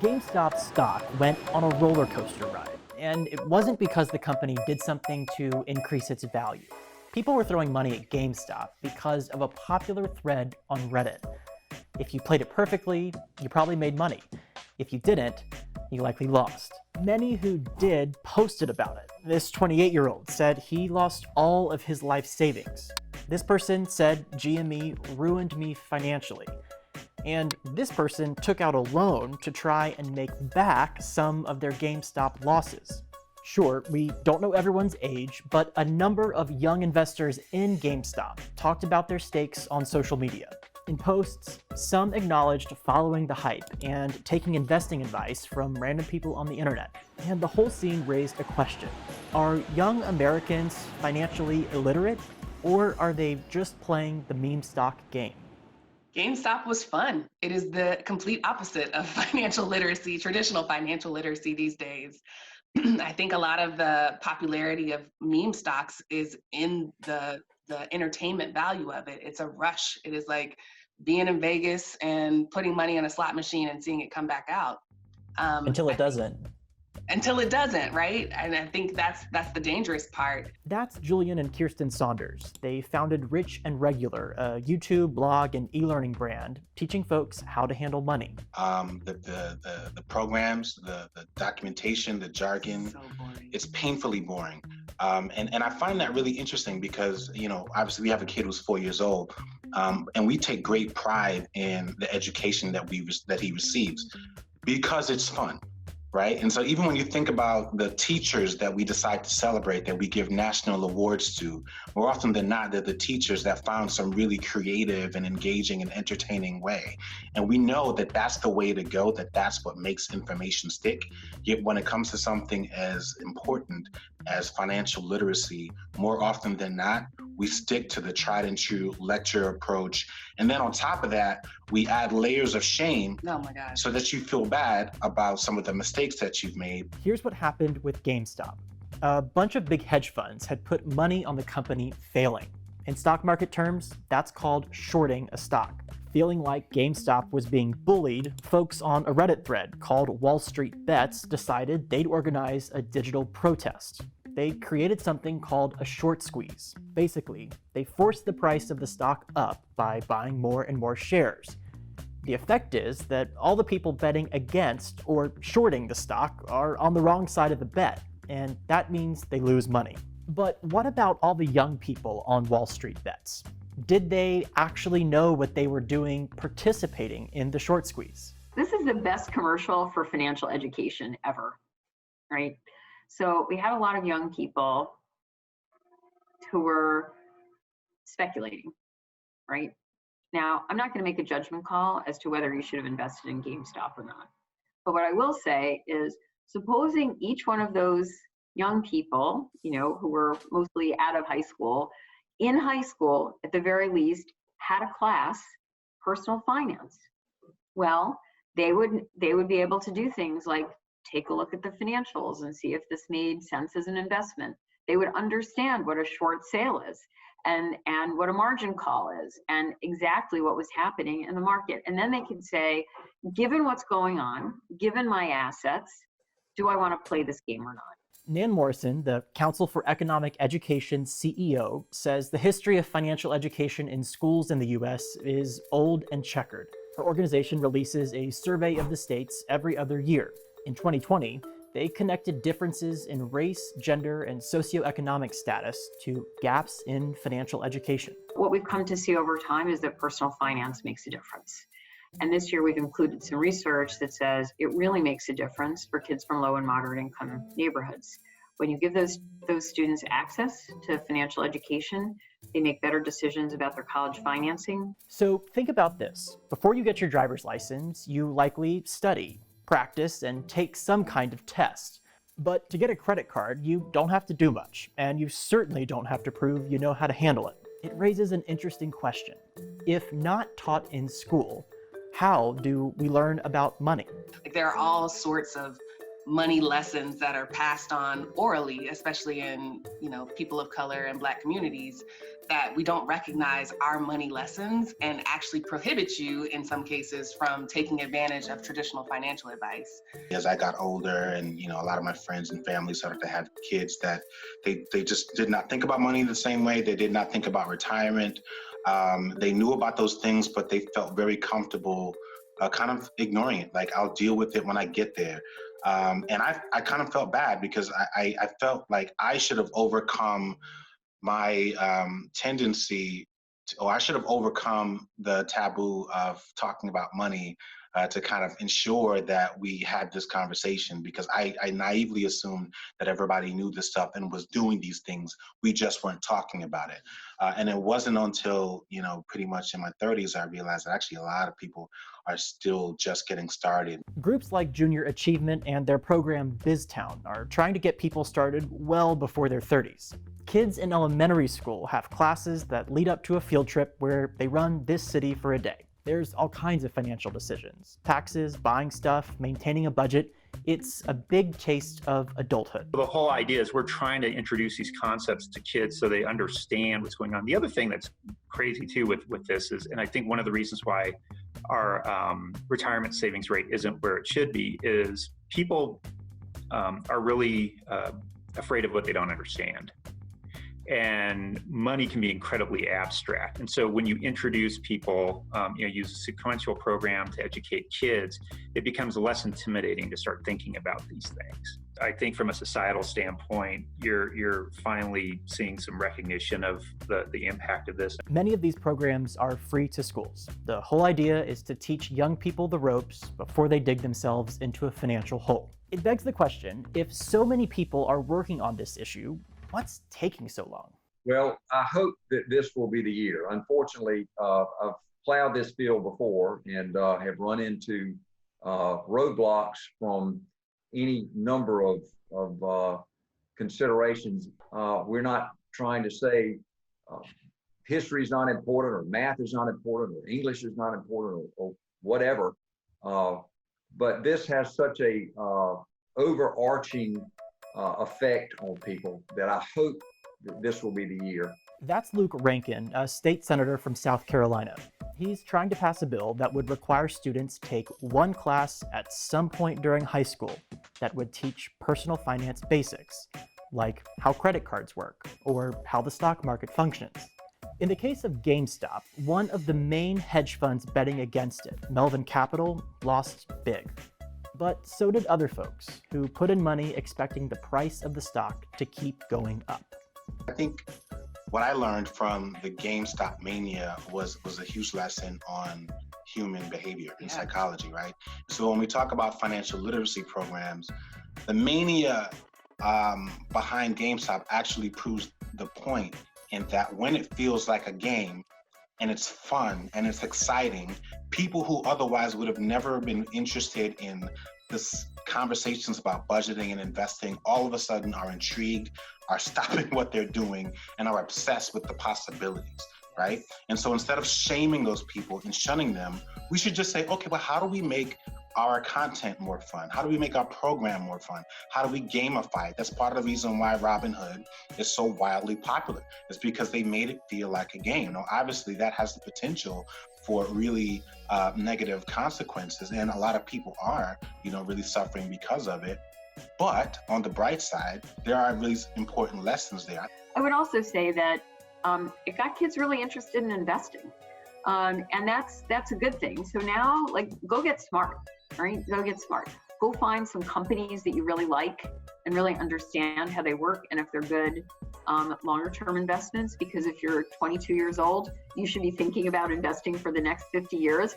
GameStop stock went on a roller coaster ride, and it wasn't because the company did something to increase its value. People were throwing money at GameStop because of a popular thread on Reddit. If you played it perfectly, you probably made money. If you didn't, you likely lost. Many who did posted about it. This 28-year-old said he lost all of his life savings. This person said GME ruined me financially. And this person took out a loan to try and make back some of their GameStop losses. Sure, we don't know everyone's age, but a number of young investors in GameStop talked about their stakes on social media. In posts, some acknowledged following the hype and taking investing advice from random people on the internet. And the whole scene raised a question. Are young Americans financially illiterate, or are they just playing the meme stock game? GameStop was fun. It is the complete opposite of financial literacy, traditional financial literacy these days. I think a lot of the popularity of meme stocks is in the entertainment value of it. It's a rush. It is like being in Vegas and putting money on a slot machine and seeing it come back out. Until it doesn't. Until it doesn't, right? And I think that's the dangerous part. That's Julien and Kiersten Saunders. They founded Rich and Regular, a YouTube, blog, and e-learning brand, teaching folks how to handle money. The programs, the documentation, the jargon, So boring. it's painfully boring. And I find that really interesting because, you know, obviously we have a kid who's 4 years old, and we take great pride in the education that he receives because it's fun. Right? And so even when you think about the teachers that we decide to celebrate, that we give national awards to, more often than not, they're the teachers that found some really creative and engaging and entertaining way. And we know that that's the way to go, that that's what makes information stick. Yet when it comes to something as important as financial literacy, more often than not, we stick to the tried and true lecture approach. And then on top of that, we add layers of shame Oh my gosh. so that you feel bad about some of the mistakes that you've made. Here's what happened with GameStop. A bunch of big hedge funds had put money on the company failing. In stock market terms, that's called shorting a stock. Feeling like GameStop was being bullied, folks on a Reddit thread called WallStreetBets decided they'd organize a digital protest. They created something called a short squeeze. Basically, they forced the price of the stock up by buying more and more shares. The effect is that all the people betting against or shorting the stock are on the wrong side of the bet, and that means they lose money. But what about all the young people on WallStreetBets? Did they actually know what they were doing participating in the short squeeze? This is the best commercial for financial education ever, right? So we had a lot of young people who were speculating, right? Now, I'm not going to make a judgment call as to whether you should have invested in GameStop or not. But what I will say is, supposing each one of those young people, you know, who were mostly out of high school, in high school, at the very least, had a class, personal finance. Well, they would be able to do things like take a look at the financials and see if this made sense as an investment. They would understand what a short sale is and what a margin call is and exactly what was happening in the market. And then they could say, given what's going on, given my assets, do I want to play this game or not? Nan Morrison, the Council for Economic Education CEO, says the history of financial education in schools in the US is old and checkered. Her organization releases a survey of the states every other year. In 2020, they connected differences in race, gender, and socioeconomic status to gaps in financial education. What we've come to see over time is that personal finance makes a difference. And this year we've included some research that says it really makes a difference for kids from low and moderate income neighborhoods. When you give those students access to financial education, they make better decisions about their college financing. So think about this. Before you get your driver's license, you likely study, practice, and take some kind of test. But to get a credit card, you don't have to do much, and you certainly don't have to prove you know how to handle it. It raises an interesting question. If not taught in school, how do we learn about money? Like, there are all sorts of money lessons that are passed on orally, especially in, people of color and Black communities, that we don't recognize our money lessons and actually prohibit you in some cases from taking advantage of traditional financial advice. As I got older and, a lot of my friends and family started to have kids that they just did not think about money the same way. They did not think about retirement. They knew about those things, but they felt very comfortable kind of ignoring it. Like, I'll deal with it when I get there. And I kind of felt bad because I felt like I should have overcome my tendency I should have overcome the taboo of talking about money to kind of ensure that we had this conversation, because I naively assumed that everybody knew this stuff and was doing these things. We just weren't talking about it. And it wasn't until, pretty much in my 30s, I realized that actually a lot of people are still just getting started. Groups like Junior Achievement and their program BizTown are trying to get people started well before their 30s. Kids in elementary school have classes that lead up to a field trip where they run this city for a day. There's all kinds of financial decisions: taxes, buying stuff, maintaining a budget. It's a big taste of adulthood. The whole idea is we're trying to introduce these concepts to kids so they understand what's going on. The other thing that's crazy too with this is, and I think one of the reasons why our retirement savings rate isn't where it should be, is people are really afraid of what they don't understand. And money can be incredibly abstract. And so when you introduce people, use a sequential program to educate kids, it becomes less intimidating to start thinking about these things. I think from a societal standpoint, you're finally seeing some recognition of the impact of this. Many of these programs are free to schools. The whole idea is to teach young people the ropes before they dig themselves into a financial hole. It begs the question, if so many people are working on this issue, what's taking so long? Well, I hope that this will be the year. Unfortunately, I've plowed this field before and have run into roadblocks from any number of considerations. We're not trying to say history is not important, or math is not important, or English is not important, or whatever. But this has such a overarching effect on people that I hope that this will be the year. That's Luke Rankin, a state senator from South Carolina. He's trying to pass a bill that would require students take one class at some point during high school that would teach personal finance basics, like how credit cards work or how the stock market functions. In the case of GameStop, one of the main hedge funds betting against it, Melvin Capital, lost big. But so did other folks who put in money expecting the price of the stock to keep going up. I think what I learned from the GameStop mania was a huge lesson on human behavior and psychology, right? So when we talk about financial literacy programs, the mania behind GameStop actually proves the point, in that when it feels like a game and it's fun and it's exciting, people who otherwise would have never been interested in this conversations about budgeting and investing all of a sudden are intrigued, are stopping what they're doing, and are obsessed with the possibilities, right? And so instead of shaming those people and shunning them, we should just say, okay, well, how do we make our content more fun? How do we make our program more fun? How do we gamify it? That's part of the reason why Robinhood is so wildly popular. It's because they made it feel like a game. Now, obviously, that has the potential for really negative consequences, and a lot of people are, really suffering because of it. But on the bright side, there are really important lessons there. I would also say that it got kids really interested in investing. And that's a good thing. So now, go get smart, right? Go get smart. Go find some companies that you really like and really understand how they work, and if they're good longer term investments, because if you're 22 years old, you should be thinking about investing for the next 50 years.